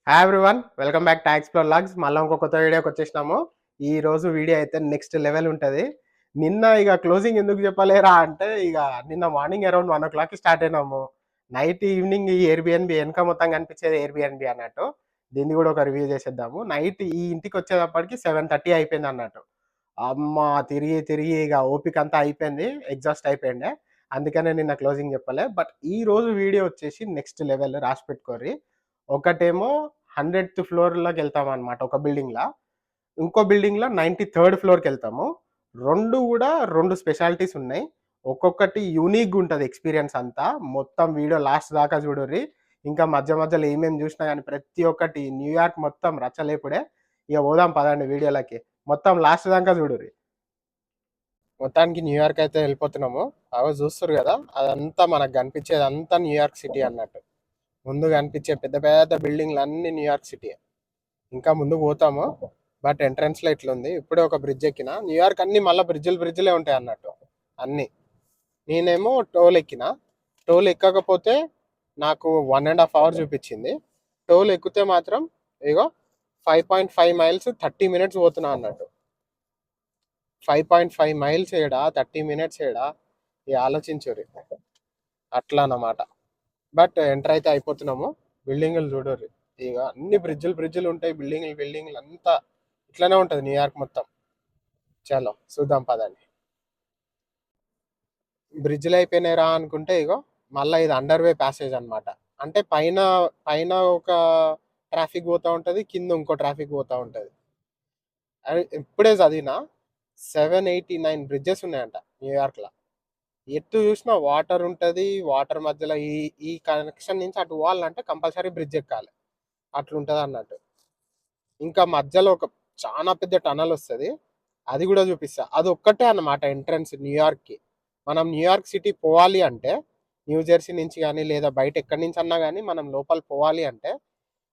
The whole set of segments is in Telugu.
Hi everyone, welcome back to explore logs. మళ్ళా ఇంకో కొత్త వీడియోకి వచ్చేసినాము. ఈ రోజు వీడియో అయితే నెక్స్ట్ లెవెల్ ఉంటది. నిన్న ఇక క్లోజింగ్ ఎందుకు చెప్పలేరా అంటే నిన్న మార్నింగ్ అరౌండ్ 1:00కి స్టార్ట్ అయినాము. నైట్ ఈవినింగ్ ఈ ఎయిర్‌బిఎన్‌బి వెనక మొత్తం కనిపించేది ఎయిర్‌బిఎన్‌బి అన్నట్టు. దీన్ని కూడా ఒక రివ్యూ చేసేద్దాము. నైట్ ఈ ఇంటికి వచ్చేటప్పటికి 7:30 అయిపోయింది అన్నట్టు. అమ్మ! తిరిగి తిరిగి ఇక ఓపిక అంతా అయిపోయింది. ఎగ్జాస్ట్ అయిపోయిండే. అందుకనే నిన్న క్లోజింగ్ చెప్పలే. బట్ ఈ రోజు వీడియో వచ్చేసి నెక్స్ట్ లెవెల్ రాసి పెట్టుకోర్రి. ఒకటేమో 100థ్ ఫ్లోర్‌లోకెళ్తామనమాట ఒక బిల్డింగ్‌ల. ఇంకో బిల్డింగ్‌లో 93rd ఫ్లోర్‌కెళ్తాము. 2 గూడా 2 స్పెషాలిటీస్ ఉన్నాయి. ఒక్కొక్కటి యూనిక్‌గుంటది ఎక్స్‌పీరియన్స్ అంతా. మొత్తం వీడియో లాస్ట్ దాకా చూడుర్రి. ఇంకా మధ్య మధ్యలో ఏమేమి జూసినా గాని ప్రతి ఒక్కటి న్యూయార్క్ మొత్తం రచ్చలేపుడే. ఇగ పోదాం పదండి వీడియోలకి. మొత్తం లాస్ట్ దాకా చూడుర్రి. మొత్తానికి న్యూయార్క్ అయితే వెళ్ళిపోతున్నాము. అగో చూస్తుర్రు గదా! అదంతా మనకు కనిపించేదంతా న్యూయార్క్ సిటీ అన్నట్టు. ముందు కనిపించే పెద్ద పెద్ద బిల్డింగ్‌లన్నీ న్యూయార్క్ సిటీయే. ఇంకా ముందుకు పోతాము. బట్ ఎంట్రన్స్‌లో ఇట్లుంది. ఇప్పుడే ఒక బ్రిడ్జ్ ఎక్కిన. న్యూయార్క్ అన్నీ మళ్ళా బ్రిడ్జులే ఉంటాయి అన్నట్టు అన్నీ. నేనేమో టోల్ ఎక్కిన. టోల్ ఎక్కకపోతే నాకు 1 ½ అవర్ చూపించింది. టోల్ ఎక్కితే మాత్రం ఇగో 5.5 మైల్స్ 30 మినిట్స్ పోతున్నా అన్నట్టు. 5.5 మైల్స్ ఏడా 30 మినిట్స్ ఏడా ఇగ ఆలోచించుర్రి. అట్లా అన్నమాట. బట్ ఎంటర్ అయితే అయిపోతున్నాము. బిల్డింగులు చూడుర్రి. ఇక అన్ని బ్రిడ్జులు ఉంటాయి. బిల్డింగులు అంతా ఇట్లానే ఉంటుంది న్యూయార్క్ మొత్తం. చలో చూద్దాం పదండి. బ్రిడ్జ్లు అయిపోయినాయిరా అనుకుంటే ఇగో మళ్ళీ ఇది అండర్వే ప్యాసేజ్ అన్నమాట. అంటే పైన పైన ఒక ట్రాఫిక్ పోతా ఉంటుంది, కింద ఇంకో ట్రాఫిక్ పోతా ఉంటుంది. ఇప్పుడే చదివిన 789 బ్రిడ్జెస్ ఉన్నాయంట న్యూయార్క్లో. ఎటు చూసినా వాటర్ ఉంటుంది. వాటర్ మధ్యలో ఈ ఈ కనెక్షన్ నుంచి అటు పోవాలంటే కంపల్సరీ బ్రిడ్జ్ ఎక్కాలి. అట్లుంటుంది అన్నట్టు. ఇంకా మధ్యలో ఒక చాలా పెద్ద టనల్ వస్తుంది. అది కూడా చూపిస్తా. అది ఒక్కటే అన్నమాట ఎంట్రన్స్ న్యూయార్క్కి. మనం న్యూయార్క్ సిటీ పోవాలి అంటే న్యూ జెర్సీ నుంచి కానీ లేదా బయట ఎక్కడి నుంచి అన్నా కానీ మనం లోపల పోవాలి అంటే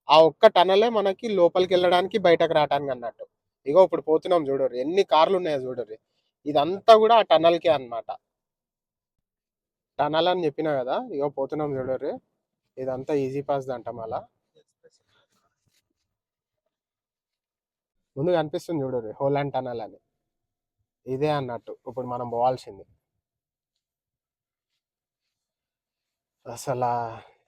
ఆ ఒక్క టనలే మనకి లోపలికి వెళ్ళడానికి బయటకు రావడానికి అన్నట్టు. ఇగో ఇప్పుడు పోతున్నాం చూడరు ఎన్ని కార్లు ఉన్నాయో చూడరు. ఇదంతా కూడా ఆ టనల్కే అన్నమాట. టనల్ అని చెప్పినా కదా, ఇగో పోతున్నాం చూడరు. ఇదంతా ఈజీ పాస్ అంట. మళ్ళా ముందు కనిపిస్తుంది చూడరు హోలాండ్ టనల్ అని. ఇదే అన్నట్టు ఇప్పుడు మనం పోవాల్సింది. అసలు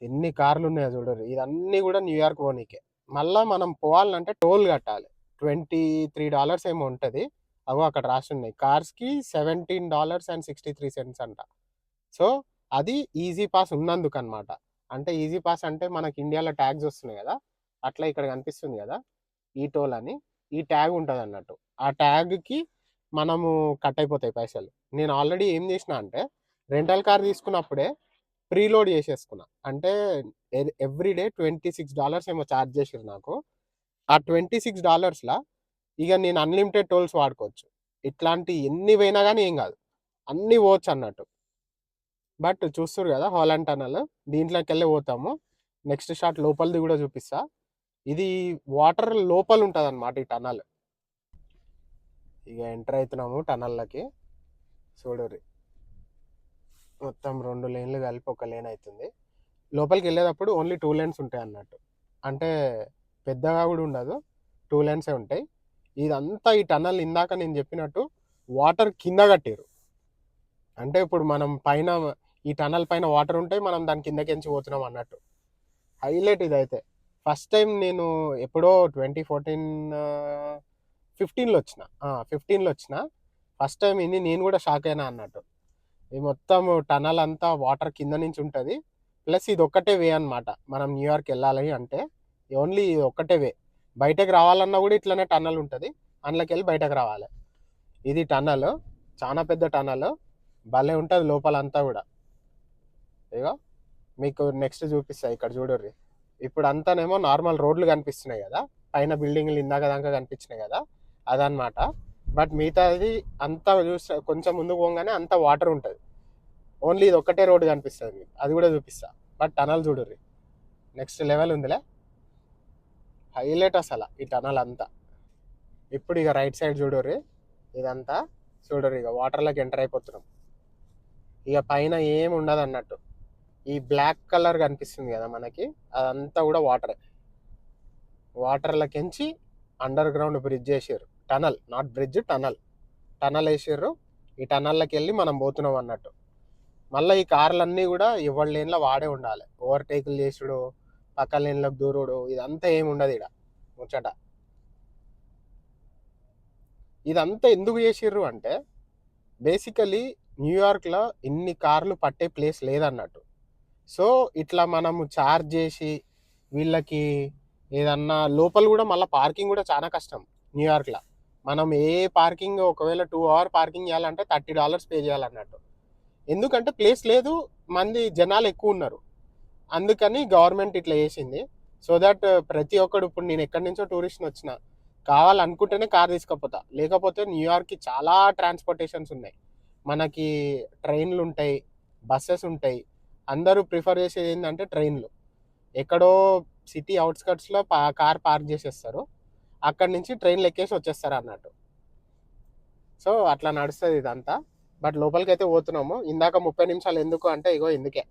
ఎన్ని కార్లు ఉన్నాయో చూడరు. ఇదన్నీ కూడా న్యూయార్క్ పోనీకే. మళ్ళా మనం పోవాలంటే టోల్ కట్టాలి. $23 ఏమో ఉంటుంది. అగో అక్కడ రాసి ఉన్నాయి. కార్స్కి $17.63 అంట. సో అది ఈజీ పాస్ ఉన్నందుకు అనమాట. అంటే ఈజీ పాస్ అంటే మనకి ఇండియాలో ట్యాగ్స్ వస్తున్నాయి కదా, అట్లా ఇక్కడ కనిపిస్తుంది కదా ఈ టోల్ అని. ఈ ట్యాగ్ ఉంటుంది అన్నట్టు. ఆ ట్యాగ్కి మనము కట్ అయిపోతాయి పైసలు. నేను ఆల్రెడీ ఏం చేసిన అంటే రెంటల్ కార్ తీసుకున్నప్పుడే ప్రీలోడ్ చేసేసుకున్నా. అంటే ఎవ్రీడే $26 ఏమో ఛార్జ్ చేసారు నాకు. ఆ $26లా ఇక నేను అన్లిమిటెడ్ టోల్స్ వాడుకోవచ్చు. ఇట్లాంటి ఎన్ని పోయినా కానీ ఏం కాదు, అన్నీ పోవచ్చు అన్నట్టు. బట్ చూస్తారు కదా హాలాండ్ టనల్, దీంట్లోకి వెళ్ళి పోతాము. నెక్స్ట్ షాట్ లోపలిది కూడా చూపిస్తా. ఇది వాటర్ లోపల ఉంటుంది అనమాట ఈ టనల్. ఇక ఎంటర్ అవుతున్నాము టనల్లోకి. చూడరు మొత్తం 2 లేన్లు కలిపి ఒక లేన్ అవుతుంది. లోపలికి వెళ్ళేటప్పుడు ఓన్లీ 2 లేన్స్ ఉంటాయి అన్నట్టు. అంటే పెద్దగా కూడా ఉండదు, 2 లేన్సే ఉంటాయి. ఇదంతా ఈ టనల్ ఇందాక నేను చెప్పినట్టు వాటర్ కింద కట్టారు. అంటే ఇప్పుడు మనం పైన ఈ టనల్ పైన వాటర్ ఉంటాయి, మనం దాని కిందకించి పోతున్నాం అన్నట్టు. హైలైట్ ఇదైతే. ఫస్ట్ టైం నేను ఎప్పుడో 2015లో వచ్చిన. 15లో వచ్చిన ఫస్ట్ టైం ఇది. నేను కూడా షాక్ అయినా అన్నట్టు. ఈ మొత్తం టనల్ అంతా వాటర్ కింద నుంచి ఉంటుంది. ప్లస్ ఇది ఒక్కటే వే అనమాట. మనం న్యూయార్క్ వెళ్ళాలి అంటే ఓన్లీ ఇది ఒక్కటే వే. బయటకు రావాలన్నా కూడా ఇట్లనే టనల్ ఉంటుంది. అందులోకి వెళ్ళి బయటకు రావాలి. ఇది టనల్, చాలా పెద్ద టనల్. భలే ఉంటుంది లోపలంతా కూడా. ఇగో మీకు నెక్స్ట్ చూపిస్తా. ఇక్కడ చూడర్రి. ఇప్పుడు అంతానేమో నార్మల్ రోడ్లు కనిపిస్తున్నాయి కదా, పైన బిల్డింగ్లు ఇందాక దాకా కనిపించినాయి కదా, అదనమాట. బట్ మిగతాది అంతా చూస్తే కొంచెం ముందుకు పోగానే అంతా వాటర్ ఉంటుంది. ఓన్లీ ఇది ఒక్కటే రోడ్డు కనిపిస్తుంది మీకు, అది కూడా చూపిస్తా. బట్ టనల్ చూడర్రి నెక్స్ట్ లెవెల్ ఉందిలే. హైలైట్ అసలు ఈ టనల్ అంతా. ఇప్పుడు ఇక రైట్ సైడ్ చూడర్రి. ఇదంతా చూడరు. ఇక వాటర్లోకి ఎంటర్ అయిపోతున్నాం. ఇక పైన ఏం ఉండదు అన్నట్టు. ఈ బ్లాక్ కలర్ కనిపిస్తుంది కదా మనకి, అదంతా కూడా వాటరే. వాటర్లకెంచి అండర్ గ్రౌండ్ బ్రిడ్జ్ వేసారు. టనల్, నాట్ బ్రిడ్జ్, టనల్ వేసారు. ఈ టనల్లోకి వెళ్ళి మనం పోతున్నాం అన్నట్టు. మళ్ళీ ఈ కార్లన్నీ కూడా ఎవరి లేన్లో వాడే ఉండాలి. ఓవర్టేకులు చేసుడు, పక్క లేన్లోకి దూరుడు, ఇదంతా ఏమి ఉండదు ఇక్కడ ముచ్చట. ఇదంతా ఎందుకు చేసిర్రు అంటే బేసికలీ న్యూయార్క్లో ఇన్ని కార్లు పట్టే ప్లేస్ లేదన్నట్టు. సో ఇట్లా మనము చార్జ్ చేసి వీళ్ళకి ఏదన్నా లోపల కూడా మళ్ళీ పార్కింగ్ కూడా చాలా కష్టం న్యూయార్క్లో. మనం ఏ పార్కింగ్ ఒకవేళ 2 hour పార్కింగ్ చేయాలంటే $30 పే చేయాలన్నట్టు. ఎందుకంటే ప్లేస్ లేదు, మంది జనాలు ఎక్కువ ఉన్నారు. అందుకని గవర్నమెంట్ ఇట్లా చేసింది. సో దట్ ప్రతి ఒక్కడు, ఇప్పుడు నేను ఎక్కడి నుంచో టూరిస్ట్ని వచ్చిన కావాలనుకుంటేనే కార్ తీసుకపోతా. లేకపోతే న్యూయార్క్కి చాలా ట్రాన్స్పోర్టేషన్స్ ఉన్నాయి. మనకి ట్రైన్లు ఉంటాయి, బస్సెస్ ఉంటాయి. అందరూ ప్రిఫర్ చేసేది ఏంటంటే ట్రైన్లు. ఎక్కడో సిటీ అవుట్స్కట్స్లో కార్ పార్క్ చేసేస్తారు, అక్కడి నుంచి ట్రైన్లు ఎక్కేసి వచ్చేస్తారు అన్నట్టు. సో అట్లా నడుస్తుంది ఇదంతా. బట్ లోపలికి అయితే పోతున్నాము. ఇందాక 30 నిమిషాలు ఎందుకు అంటే ఇగో ఇందుకే,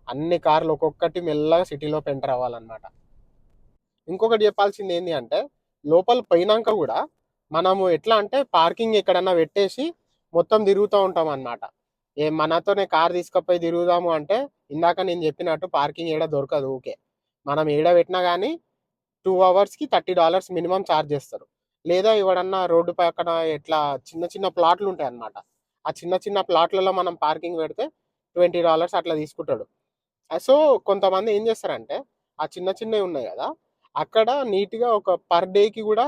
అన్ని కార్లు ఒక్కొక్కటి మెల్లగా సిటీలోకి ఎంటర్ అవ్వాలన్నమాట. ఇంకొకటి చెప్పాల్సింది ఏంటి అంటే లోపల పోయినాక కూడా మనము ఎట్లా అంటే పార్కింగ్ ఎక్కడన్నా పెట్టేసి మొత్తం తిరుగుతూ ఉంటాం అన్నమాట. మనతోనే కార్ తీసుకపోయి తిరుగుదాము అంటే ఇందాక నేను చెప్పినట్టు పార్కింగ్ ఏడ దొరకదు. ఊకే మనం ఏడ పెట్టినా కానీ 2 hours $30 మినిమం ఛార్జ్ చేస్తారు. లేదా ఎవడన్నా రోడ్డు పక్కన ఇట్లా చిన్న చిన్న ప్లాట్లు ఉంటాయి అన్నమాట. ఆ చిన్న చిన్న ప్లాట్లలో మనం పార్కింగ్ పెడితే $20 అట్లా తీసుకుంటాడు. సో కొంతమంది ఏం చేస్తారంటే ఆ చిన్న చిన్నవి ఉన్నాయి కదా, అక్కడ నీట్గా ఒక పర్ డేకి కూడా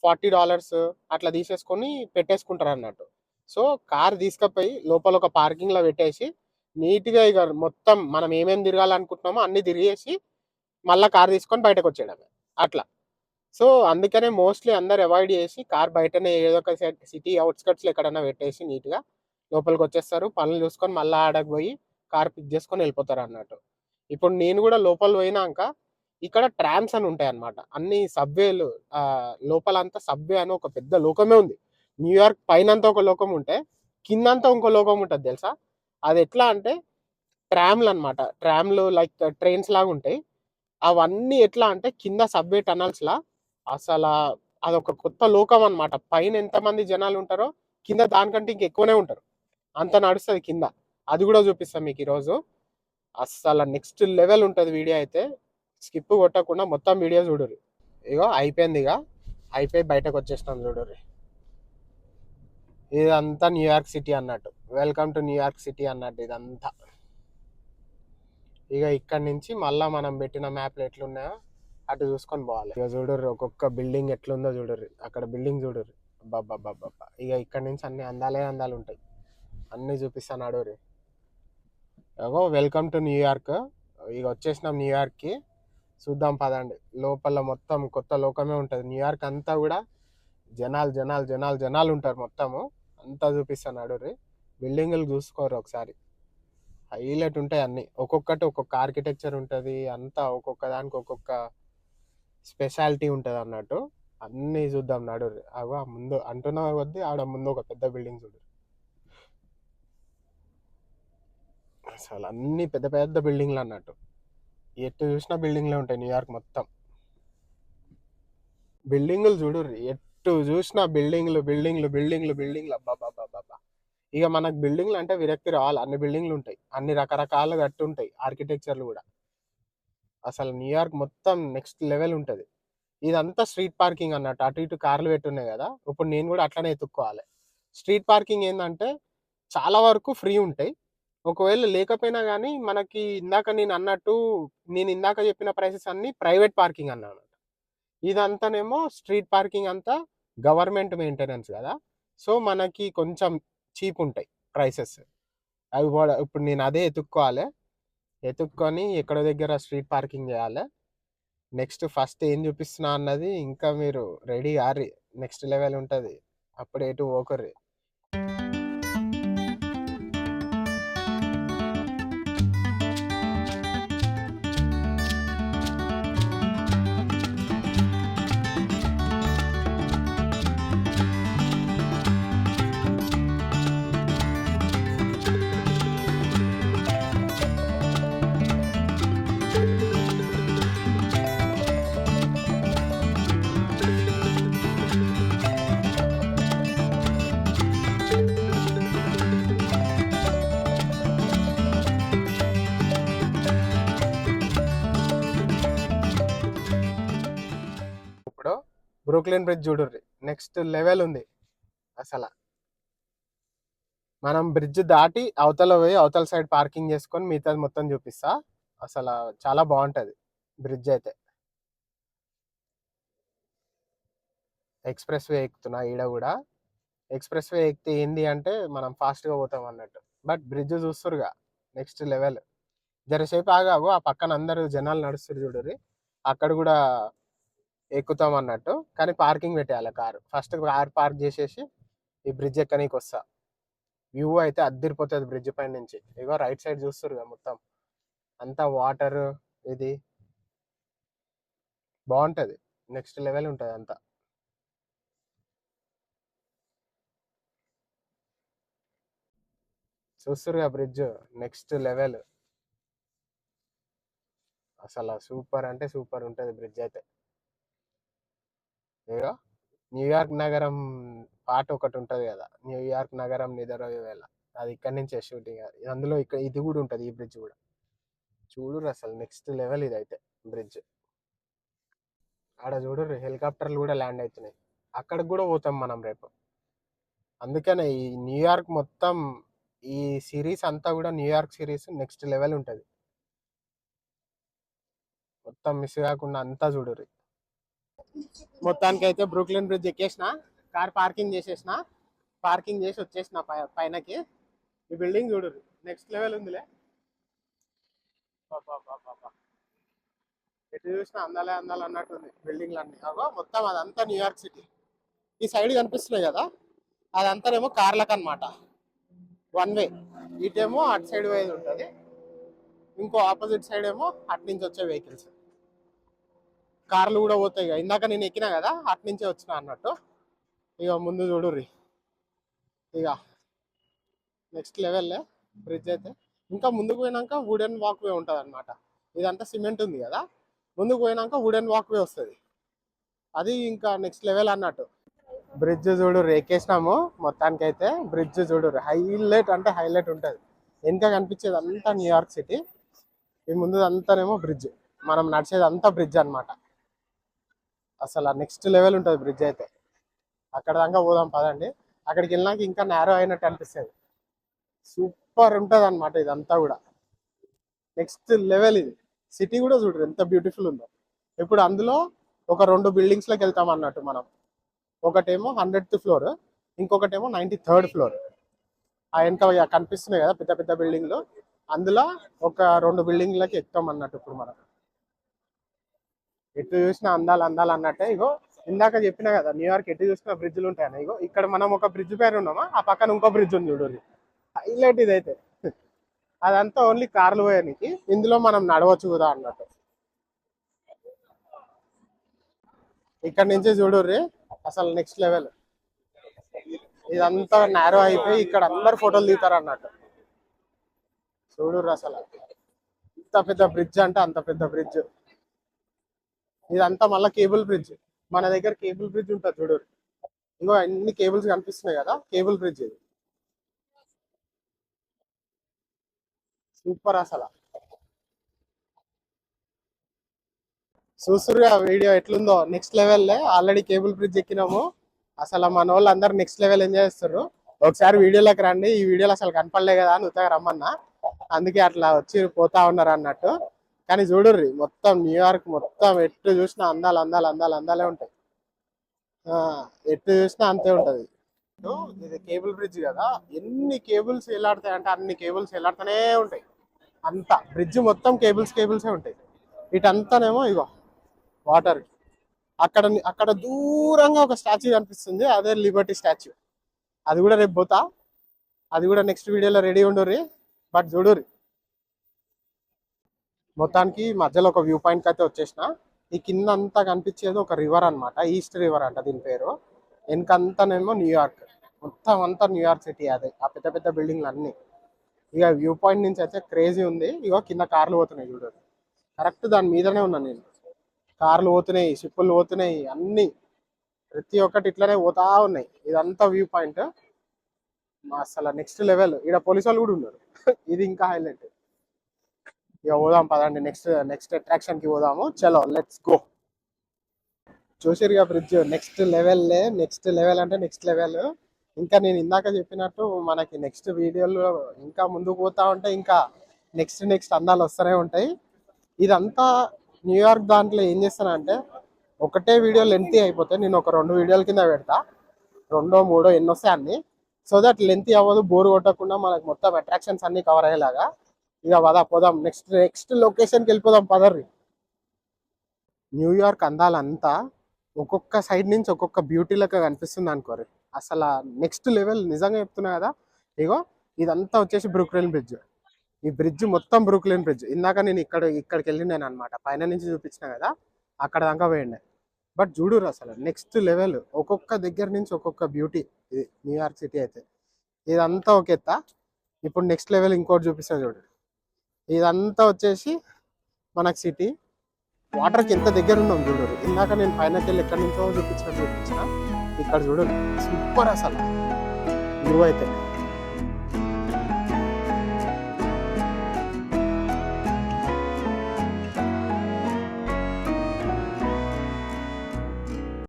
$40 అట్లా తీసేసుకొని పెట్టేసుకుంటారు అన్నట్టు. సో కార్ తీసుకపోయి లోపల ఒక పార్కింగ్లో పెట్టేసి నీట్గా ఇక మొత్తం మనం ఏమేమి తిరగాలనుకుంటున్నామో అన్నీ తిరిగేసి మళ్ళీ కార్ తీసుకొని బయటకు వచ్చేయడమే అట్లా. సో అందుకనే మోస్ట్లీ అందరు అవాయిడ్ చేసి కార్ బయటనే ఏదో ఒక సిటీ అవుట్స్కట్స్లో ఎక్కడన్నా పెట్టేసి నీట్గా లోపలికి వచ్చేస్తారు, పనులు చూసుకొని మళ్ళీ ఆడకు పోయి కార్ పిక్ చేసుకొని వెళ్ళిపోతారు అన్నట్టు. ఇప్పుడు నేను కూడా లోపల పోయినాక ఇక్కడ ట్రామ్స్ అని ఉంటాయి అన్నమాట. అన్ని సబ్వేలు, లోపలంతా సబ్వే అని ఒక పెద్ద లోకమే ఉంది. న్యూయార్క్ పైనంతా ఒక లోకం ఉంటే కిందంతా ఇంకో లోకం ఉంటుంది తెలుసా. అది ఎట్లా అంటే ట్రామ్లు అనమాట. ట్రామ్లు లైక్ ట్రైన్స్ లాగా ఉంటాయి. అవన్నీ ఎట్లా అంటే కింద సబ్వే టనల్స్లా అసలు అదొక కొత్త లోకం అనమాట. పైన ఎంతమంది జనాలు ఉంటారో కింద దానికంటే ఇంక ఎక్కువనే ఉంటారు. అంత నడుస్తుంది కింద. అది కూడా చూపిస్తాం మీకు ఈరోజు. అస్సలు నెక్స్ట్ లెవెల్ ఉంటుంది వీడియో అయితే. స్కిప్ కొట్టకుండా మొత్తం వీడియో చూడుర్రి. ఇగో అయిపోయింది, ఇక అయిపోయి బయటకు వచ్చేసినాం చూడుర్రి. ఇదంతా న్యూయార్క్ సిటీ అన్నట్టు. వెల్కమ్ టు న్యూయార్క్ సిటీ అన్నట్టు ఇదంతా. ఇక ఇక్కడి నుంచి మళ్ళీ మనం పెట్టిన మ్యాప్లు ఎట్లున్నాయో అటు చూసుకొని పోవాలి. ఇక చూడుర్రి ఒక్కొక్క బిల్డింగ్ ఎట్లుందో చూడుర్రి. అక్కడ బిల్డింగ్ చూడుర్రి, బాబా. ఇక ఇక్కడ నుంచి అన్ని అందాలు ఉంటాయి. అన్నీ చూపిస్తాను అడుగురి. ఇగో వెల్కమ్ టు న్యూయార్క్. ఇక వచ్చేసినాం న్యూయార్క్కి. చూద్దాం పదండి. లోపల మొత్తం కొత్త లోకమే ఉంటుంది. న్యూయార్క్ అంతా కూడా జనాలు ఉంటారు మొత్తము. అంతా చూపిస్తాను అడుగురి. బిల్డింగులు చూసుకోరు ఒకసారి, హైలైట్ ఉంటాయి అన్నీ. ఒక్కొక్కటి ఒక్కొక్క ఆర్కిటెక్చర్ ఉంటుంది. అంతా ఒక్కొక్క దానికి ఒక్కొక్క స్పెషాలిటీ ఉంటుంది అన్నట్టు. అన్నీ చూద్దాం నడుర్రి. అగో ముందు అంటున్నా కొద్దీ ఆడ ముందు ఒక పెద్ద బిల్డింగ్ చూడు. అసలు అన్ని పెద్ద పెద్ద బిల్డింగ్లు అన్నట్టు. ఎటు చూసినా బిల్డింగ్లే ఉంటాయి న్యూయార్క్ మొత్తం. బిల్డింగులు చూడుర్రి, ఎటు చూసినా బిల్డింగ్లు అబ్బాబ్బాబ్బా. ఇక మనకు బిల్డింగ్లు అంటే విరక్తి రావాలి. అన్ని బిల్డింగ్లు ఉంటాయి, అన్ని రకరకాలు కట్టి ఉంటాయి, ఆర్కిటెక్చర్లు కూడా. అసలు న్యూయార్క్ మొత్తం నెక్స్ట్ లెవెల్ ఉంటుంది. ఇదంతా స్ట్రీట్ పార్కింగ్ అన్నట్టు. అటు ఇటు కార్లు పెట్టున్నాయి కదా, ఇప్పుడు నేను కూడా అట్లనే ఎత్తుక్కోవాలి. స్ట్రీట్ పార్కింగ్ ఏంటంటే చాలా వరకు ఫ్రీ ఉంటాయి. ఒకవేళ లేకపోయినా కానీ మనకి నేను ఇందాక చెప్పిన ప్రైసెస్ అన్ని ప్రైవేట్ పార్కింగ్ అన్నాను. ఇదంతానేమో స్ట్రీట్ పార్కింగ్ అంతా గవర్నమెంట్ మెయింటెనెన్స్ కదా. సో మనకి కొంచెం చీప్ ఉంటాయి ప్రైసెస్. అవి కూడా ఇప్పుడు నేను అదే ఎత్తుక్కొని ఎక్కడో దగ్గర స్ట్రీట్ పార్కింగ్ చేయాలి. నెక్స్ట్ ఫస్ట్ ఏం చూపిస్తున్నా అన్నది ఇంకా మీరు రెడీ ఆర్రి. నెక్స్ట్ లెవెల్ ఉంటుంది. అప్పుడు ఎటు పోకర్రి. బ్రూక్లిన్ బ్రిడ్జ్ చూడుర్రి, నెక్స్ట్ లెవెల్ ఉంది అసలు. మనం బ్రిడ్జ్ దాటి అవతల పోయి అవతల సైడ్ పార్కింగ్ చేసుకొని మిగతాది మొత్తం చూపిస్తా. అసలు చాలా బాగుంటది బ్రిడ్జ్ అయితే. ఎక్స్ప్రెస్ వే ఎక్కుతున్నా ఈడ కూడా. ఎక్స్ప్రెస్ వే ఎక్కితే ఏంది అంటే మనం ఫాస్ట్గా పోతాం అన్నట్టు. బట్ బ్రిడ్జ్ చూస్తురుగా నెక్స్ట్ లెవెల్. జరసేపు ఆగావు, ఆ పక్కన అందరూ జనాలు నడుస్తారు చూడరి, అక్కడ కూడా ఎక్కుతాం అన్నట్టు. కానీ పార్కింగ్ పెట్టేయాలి కారు. ఫస్ట్ కార్ పార్క్ చేసేసి ఈ బ్రిడ్జ్ ఎక్కనీకి వస్తా. వ్యూ అయితే అద్దరిపోతుంది బ్రిడ్జ్ పైన నుంచి. ఇగో రైట్ సైడ్ చూస్తురుగా మొత్తం అంతా వాటర్, ఇది బాగుంటది, నెక్స్ట్ లెవెల్ ఉంటుంది అంతా. చూస్తురుగా బ్రిడ్జ్ నెక్స్ట్ లెవెల్. అసలు సూపర్ అంటే సూపర్ ఉంటుంది బ్రిడ్జ్ అయితే. ఇగో న్యూయార్క్ నగరం పాట ఒకటి ఉంటుంది కదా, న్యూయార్క్ నగరం నిద్రపోయే వేళ, అది ఇక్కడ నుంచే షూటింగ్. అందులో ఇక్కడ ఇది కూడా ఉంటుంది, ఈ బ్రిడ్జ్ కూడా చూడుర్రు. అసలు నెక్స్ట్ లెవెల్ ఇదైతే బ్రిడ్జ్. ఆడ చూడుర్రు హెలికాప్టర్లు కూడా ల్యాండ్ అవుతున్నాయి. అక్కడికి కూడా పోతాం మనం రేపు. అందుకనే ఈ న్యూయార్క్ మొత్తం, ఈ సిరీస్ అంతా కూడా న్యూయార్క్ సిరీస్ నెక్స్ట్ లెవెల్ ఉంటుంది. మొత్తం మిస్ కాకుండా అంతా చూడుర్రి. మొత్తానికి అయితే బ్రూక్లిన్ బ్రిడ్జ్ ఎక్కేసిన, కార్ పార్కింగ్ చేసేసిన, పార్కింగ్ చేసి వచ్చేసిన పైనకి. ఈ బిల్డింగ్ చూడుర్రి నెక్స్ట్ లెవెల్ ఉందిలే. ఎటు చూసినా అందాలే అందాలు అన్నట్టుంది బిల్డింగ్లు అన్ని. అగో మొత్తం అదంతా న్యూయార్క్ సిటీ. ఈ సైడ్ కనిపిస్తున్నాయి కదా, అదంతానేమో కార్లకు అనమాట, వన్ వే. ఇటేమో అటు సైడ్ పోయేది ఉంటుంది, ఇంకో ఆపోజిట్ సైడ్ ఏమో అటు నుంచి వచ్చే వెహికల్స్. కార్లు కూడా పోతాయి. ఇందాక నేను ఎక్కినా కదా, అటు నుంచే వచ్చిన అన్నట్టు. ఇక ముందు చూడుర్రి, ఇక నెక్స్ట్ లెవెల్ బ్రిడ్జ్ అయితే. ఇంకా ముందుకు పోయినాక వుడెన్ వాక్ వే ఉంటుంది అనమాట. ఇదంతా సిమెంట్ ఉంది కదా, ముందుకు పోయినాక వుడెన్ వాక్ వే వస్తుంది, అది ఇంకా నెక్స్ట్ లెవెల్ అన్నట్టు. బ్రిడ్జ్ చూడుర్రి ఎక్కేసినాము. మొత్తానికి అయితే బ్రిడ్జ్ చూడుర్రి, హైలైట్ అంటే హైలైట్ ఉంటుంది. వెనక కనిపించేది అంతా న్యూయార్క్ సిటీ, ఈ ముందు అంతానేమో బ్రిడ్జ్. మనం నడిచేది అంతా బ్రిడ్జ్ అనమాట. అసలు నెక్స్ట్ లెవెల్ ఉంటుంది బ్రిడ్జ్ అయితే. అక్కడ దాకా పోదాం పదండి. అక్కడికి వెళ్ళినాక ఇంకా నేరో అయినట్టు అనిపిస్తుంది. సూపర్ ఉంటుంది అనమాట ఇదంతా కూడా, నెక్స్ట్ లెవెల్ ఇది. సిటీ కూడా చూడరు ఎంత బ్యూటిఫుల్ ఉందో. ఇప్పుడు అందులో ఒక 2 బిల్డింగ్స్లోకి వెళ్తాం అన్నట్టు మనం. ఒకటేమో 100th ఫ్లోర్, ఇంకొకటేమో 93rd ఫ్లోర్. ఆ వెనక కనిపిస్తున్నాయి కదా పెద్ద పెద్ద బిల్డింగ్లు, అందులో ఒక 2 బిల్డింగ్లకి ఎక్కుతాం అన్నట్టు ఇప్పుడు మనం. ఎటు చూసినా అందాలు అందాలు అన్నట్టే. ఇగో ఇందాక చెప్పినా కదా న్యూయార్క్ ఎటు చూసినా బ్రిడ్జ్లు ఉంటాయని. ఇగో ఇక్కడ మనం ఒక బ్రిడ్జ్ పైన ఉన్నామా, ఆ పక్కన ఇంకో బ్రిడ్జ్ ఉంది చూడండి, హైలైట్ ఇదైతే. అదంతా ఓన్లీ కార్లు పోయానికి, ఇందులో మనం నడవచ్చు కదా అన్నట్టు. ఇక్కడ నుంచి చూడుర్రి అసలు నెక్స్ట్ లెవెల్. ఇదంతా నేరో అయిపోయి ఇక్కడ అందరు ఫోటోలు దిగుతారు అన్నట్టు. చూడుర్రి అసలు ఇంత పెద్ద బ్రిడ్జ్ అంటే అంత పెద్ద బ్రిడ్జ్. ఇదంతా మళ్ళీ కేబుల్ బ్రిడ్జ్. మన దగ్గర కేబుల్ బ్రిడ్జ్ ఉంటుంది చూడుర్రి, ఇంకో అన్ని కేబుల్స్ కనిపిస్తున్నాయి కదా, కేబుల్ బ్రిడ్జ్ ఇది. సూపర్ అసలు. చూస్తురుగా వీడియో ఎట్లుందో, next level. Already cable bridge ఎక్కినాము. అసలు మన వాళ్ళు అందరు నెక్స్ట్ లెవెల్ ఎంజాయ్ చేస్తారు. ఒకసారి వీడియోలోకి రండి, ఈ వీడియోలో అసలు కనపడలే కదా అని ఉత్తగా రమ్మన్నా, అందుకే అట్లా వచ్చి పోతా ఉన్నారు అన్నట్టు. కానీ చూడుర్రి మొత్తం న్యూయార్క్ మొత్తం ఎటు చూసినా అందాలు అందాలు అందాలు అందాలే ఉంటాయి. ఎటు చూసినా అంతే ఉంటది. ఇది కేబుల్ బ్రిడ్జ్ కదా, ఎన్ని కేబుల్స్ ఎలాడతాయి అంటే అన్ని కేబుల్స్ ఎలాడుతూనే ఉంటాయి. అంతా బ్రిడ్జ్ మొత్తం కేబుల్స్ కేబుల్సే ఉంటాయి. ఇటంతానేమో ఇగో వాటర్. అక్కడ అక్కడ దూరంగా ఒక స్టాచ్యూ కనిపిస్తుంది, అదే లిబర్టీ స్టాచ్యూ. అది కూడా రేపు పోతా, అది కూడా నెక్స్ట్ వీడియోలో రెడీ ఉండుర్రి. బట్ చూడుర్రి మొత్తానికి మధ్యలో ఒక వ్యూ పాయింట్ అయితే వచ్చేసిన. ఈ కింద అంతా కనిపించేది ఒక రివర్ అనమాట, ఈస్ట్ రివర్ అంట దీని పేరు. వెనకంతానేమో న్యూయార్క్, మొత్తం అంతా న్యూయార్క్ సిటీ. అదే ఆ పెద్ద పెద్ద బిల్డింగ్లు అన్ని. ఇక వ్యూ పాయింట్ నుంచి అయితే క్రేజీ ఉంది. ఇగో కింద కార్లు పోతున్నాయి చూడు, కరెక్ట్ దాని మీదనే ఉన్నాను నేను. కార్లు పోతున్నాయి, షిప్పులు పోతున్నాయి, అన్ని ప్రతి ఒక్కటి ఇట్లనే పోతా ఉన్నాయి. ఇదంతా వ్యూ పాయింట్ అసలు నెక్స్ట్ లెవెల్. ఇక్కడ పోలీసు వాళ్ళు కూడా ఉన్నారు. ఇది ఇంకా హైలైట్. ఇక పోదాం పదండి, నెక్స్ట్ అట్రాక్షన్ కి పోదాము. చలో లెట్స్ గో. చూసిరుగా bridge next level, next level అంటే నెక్స్ట్ లెవెల్. ఇంకా నేను ఇందాక చెప్పినట్టు మనకి నెక్స్ట్ వీడియోలో ఇంకా ముందుకు పోతా ఉంటే ఇంకా నెక్స్ట్ నెక్స్ట్ అందాలు వస్తూనే ఉంటాయి. ఇదంతా న్యూయార్క్ దాంట్లో ఏం చేస్తానంటే ఒకటే వీడియో లెంతీ అయిపోతే నేను ఒక 2 వీడియోల కింద పెడతా, 2 3 ఎన్ని వస్తాయి అన్ని. సో దట్ లెంతీ అవ్వదు, బోర్ కొట్టకుండా మనకు మొత్తం అట్రాక్షన్స్ అన్ని కవర్ అయ్యేలాగా. ఇక పోదాం నెక్స్ట్ నెక్స్ట్ లొకేషన్కి వెళ్ళిపోదాం పదర్రి. న్యూయార్క్ అందాలంతా ఒక్కొక్క సైడ్ నుంచి ఒక్కొక్క బ్యూటీ లెక్క కనిపిస్తుంది అనుకోరి. అసలు నెక్స్ట్ లెవెల్ నిజంగా చెప్తున్నా కదా. ఇగో ఇదంతా వచ్చేసి బ్రూక్లిన్ బ్రిడ్జ్. ఈ బ్రిడ్జ్ మొత్తం బ్రూక్లిన్ బ్రిడ్జ్. ఇందాక నేను ఇక్కడికి వెళ్ళినాను అనమాట, పైన నుంచి చూపించిన కదా, అక్కడ దాకా పోయిండే. బట్ చూడురు అసలు నెక్స్ట్ లెవెల్, ఒక్కొక్క దగ్గర నుంచి ఒక్కొక్క బ్యూటీ. ఇది న్యూయార్క్ సిటీ అయితే ఇదంతా ఒక ఎత్త. ఇప్పుడు నెక్స్ట్ లెవెల్ ఇంకోటి చూపిస్తా చూడు. ఇదంతా వచ్చేసి మనకు సిటీ. వాటర్కి ఎంత దగ్గర ఉన్నాం చూడు. ఇందాక నేను పైనకి వెళ్ళి ఎక్కడి నుంచో చూపించిన ఇక్కడ చూడు. సూపర్ అసలు వ్యూ అయితే.